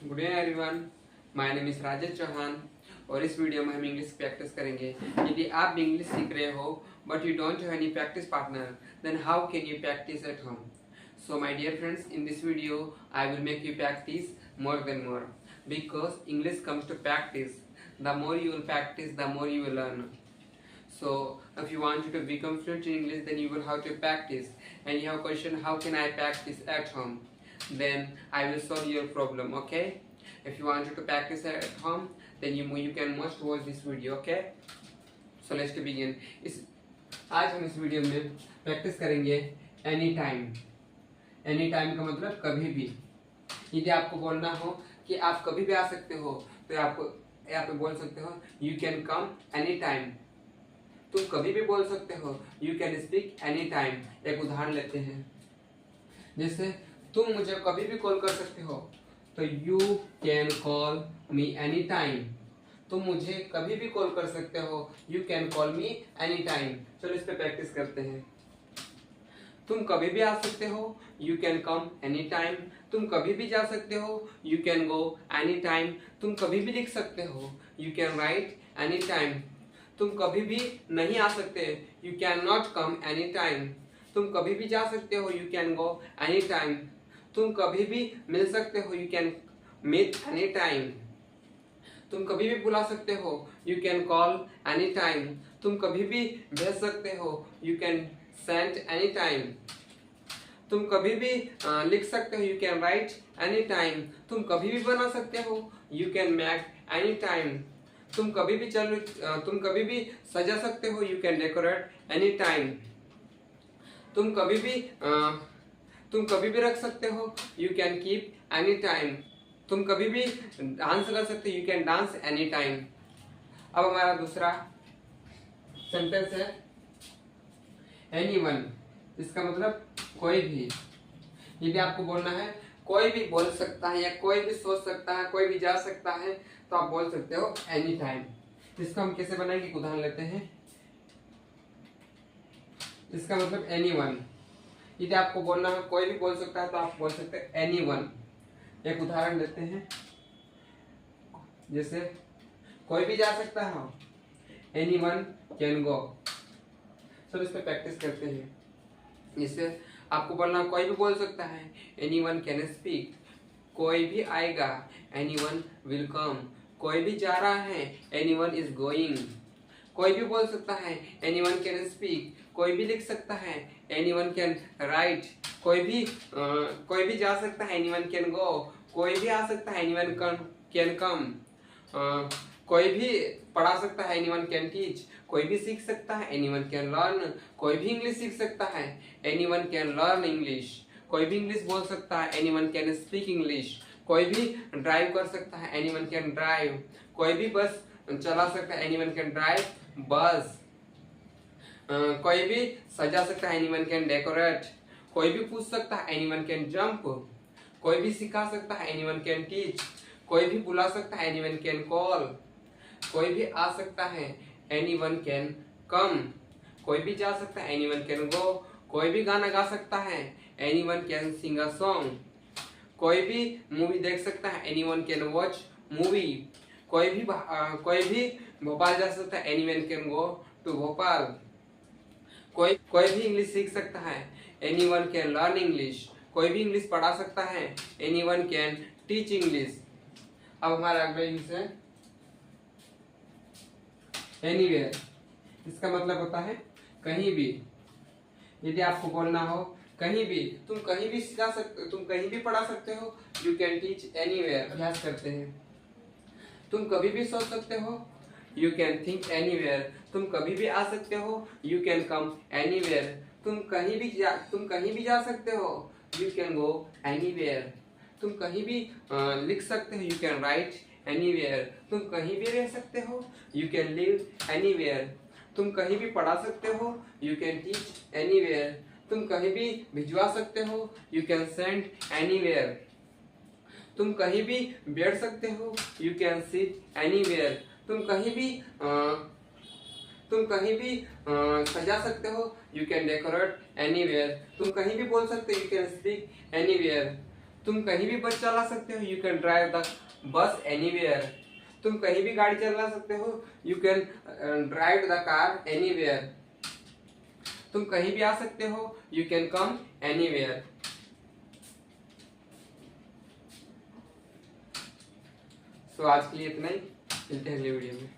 Good evening everyone, my name is Rajesh Chauhan और इस video में हम इंग्लिश प्रैक्टिस करेंगे। यदि आप भी इंग्लिश सीख रहे हो but you don't have any practice partner, then how can you practise at home? So my dear friends, in this video I will make you practice more than more, because English comes to practice. The more you will practice, the more you will learn. So if you want to become fluent in English, then you will have to practice. And you have a question, how can I practice at home? Then I will solve your problem. Okay, if you want to practice at home, then you can must watch this video. Okay, so let's begin. आज हम इस video में practice करेंगे any time. Any time का मतलब कभी भी। यदि आपको बोलना हो कि आप कभी भी आ सकते हो, तो आपको यहाँ पे बोल सकते हो you can come any time. तुम कभी भी बोल सकते हो you can speak any time. एक उदाहरण लेते हैं, जैसे तुम मुझे कभी भी कॉल कर सकते हो, तो you can call me any time. तुम मुझे कभी भी कॉल कर सकते हो, you can call me any time. चलो इस पे प्रैक्टिस करते हैं। तुम कभी भी आ सकते हो, you can come any time. तुम कभी भी जा सकते हो, you can go any time. तुम कभी भी लिख सकते हो, you can write any time. तुम कभी भी नहीं आ सकते, you can not come any time. तुम कभी भी जा सकते हो, you can go any time. तुम कभी भी मिल सकते हो, you can meet any time. तुम कभी भी बुला सकते हो, you can call any time. तुम कभी भी भेज सकते हो, you can send any time. तुम कभी भी लिख सकते हो, you can write any time. तुम कभी भी बना सकते हो, you can make any time. तुम कभी भी सजा सकते हो, you can decorate any time. तुम कभी भी रख सकते हो, you can keep any time. तुम कभी भी डांस कर सकते हो, you can dance any time. अब हमारा दूसरा सेंटेंस है एनीवन। इसका मतलब कोई भी। यदि आपको बोलना है कोई भी बोल सकता है या कोई भी सोच सकता है, कोई भी जा सकता है, तो आप बोल सकते हो एनी टाइम। इसको हम कैसे बनाएंगे, एक उदाहरण लेते हैं। इसका मतलब एनीवन। यदि आपको बोलना है कोई भी बोल सकता है, तो आप बोल सकते हैं एनीवन। एक उदाहरण लेते हैं, जैसे कोई भी जा सकता है, एनीवन कैन गो। चलो इस पे प्रैक्टिस करते हैं। जैसे आपको बोलना कोई भी बोल सकता है, एनीवन कैन स्पीक। कोई भी आएगा, एनीवन विल कम। कोई भी जा रहा है, एनीवन इज गोइंग। कोई भी बोल सकता है, एनीवन कैन स्पीक। कोई भी लिख सकता है, एनीवन कैन राइट। कोई भी जा सकता है, एनीवन कैन गो। कोई भी आ सकता है, एनीवन कैन कम। कोई भी पढ़ा सकता है, एनीवन कैन टीच। कोई भी सीख सकता है, एनीवन कैन लर्न। कोई भी इंग्लिश सीख सकता है, एनीवन कैन लर्न इंग्लिश। कोई भी इंग्लिश बोल सकता है, एनीवन कैन स्पीक इंग्लिश। कोई भी ड्राइव कर सकता है, एनीवन कैन ड्राइव। कोई भी बस चला सकता है, एनीवन कैन ड्राइव बस। कोई भी सजा सकता है, एनीवन कैन डेकोरेट। कोई भी पूछ सकता है, एनीवन कैन जंप। कोई भी सिखा सकता है, एनीवन कैन टीच। कोई भी बुला सकता है, एनीवन कैन कॉल। कोई भी आ सकता है, एनीवन कैन कम। कोई भी जा सकता है, एनीवन कैन गो। कोई भी गाना गा सकता है, anyone can sing a song. कोई भी मूवी देख सकता है, एनीवन कैन वॉच मूवी। कोई भी भोपाल जा सकता है, anyone can go to Bhopal. कोई भी इंग्लिश सीख सकता है, एनीवन कैन लर्न इंग्लिश। कोई भी इंग्लिश पढ़ा सकता है, एनीवन कैन टीच इंग्लिश। अब हमारा अगला यूज है एनीवेयर। इसका मतलब होता है कहीं भी। यदि आपको बोलना हो कहीं भी, तुम कहीं भी सिखा सकते, तुम कहीं भी पढ़ा सकते हो, यू कैन टीच एनीवेयर। अभ्यास करते हैं। तुम कभी भी सोच सकते हो, यू कैन थिंक एनीवेयर। तुम कभी भी आ सकते हो, यू कैन कम एनीवेयर। तुम कहीं भी जा सकते हो, यू कैन गो एनीवेयर। तुम कहीं भी लिख सकते हो, यू कैन राइट एनीवेयर। तुम कहीं भी रह सकते हो, यू कैन लिव एनीवेयर। तुम कहीं भी पढ़ा सकते हो, यू कैन टीच एनीवेयर। तुम कहीं भी भिजवा सकते हो, यू कैन सेंड एनीवेयर। तुम कहीं भी बैठ सकते हो, यू कैन सिट एनीवेयर। तुम कहीं भी सजा सकते हो, यू कैन डेकोरेट एनीवेयर। तुम कहीं भी बोल सकते हो, यू कैन स्पीक एनीवेयर। तुम कहीं भी बस चला सकते हो, you can drive the bus anywhere. तुम कहीं भी गाड़ी चला सकते हो, you can drive the car anywhere. तुम कहीं भी आ सकते हो, यू कैन कम एनीवेयर। तो आज के लिए इतना ही, मिलते हैं अगले वीडियो में।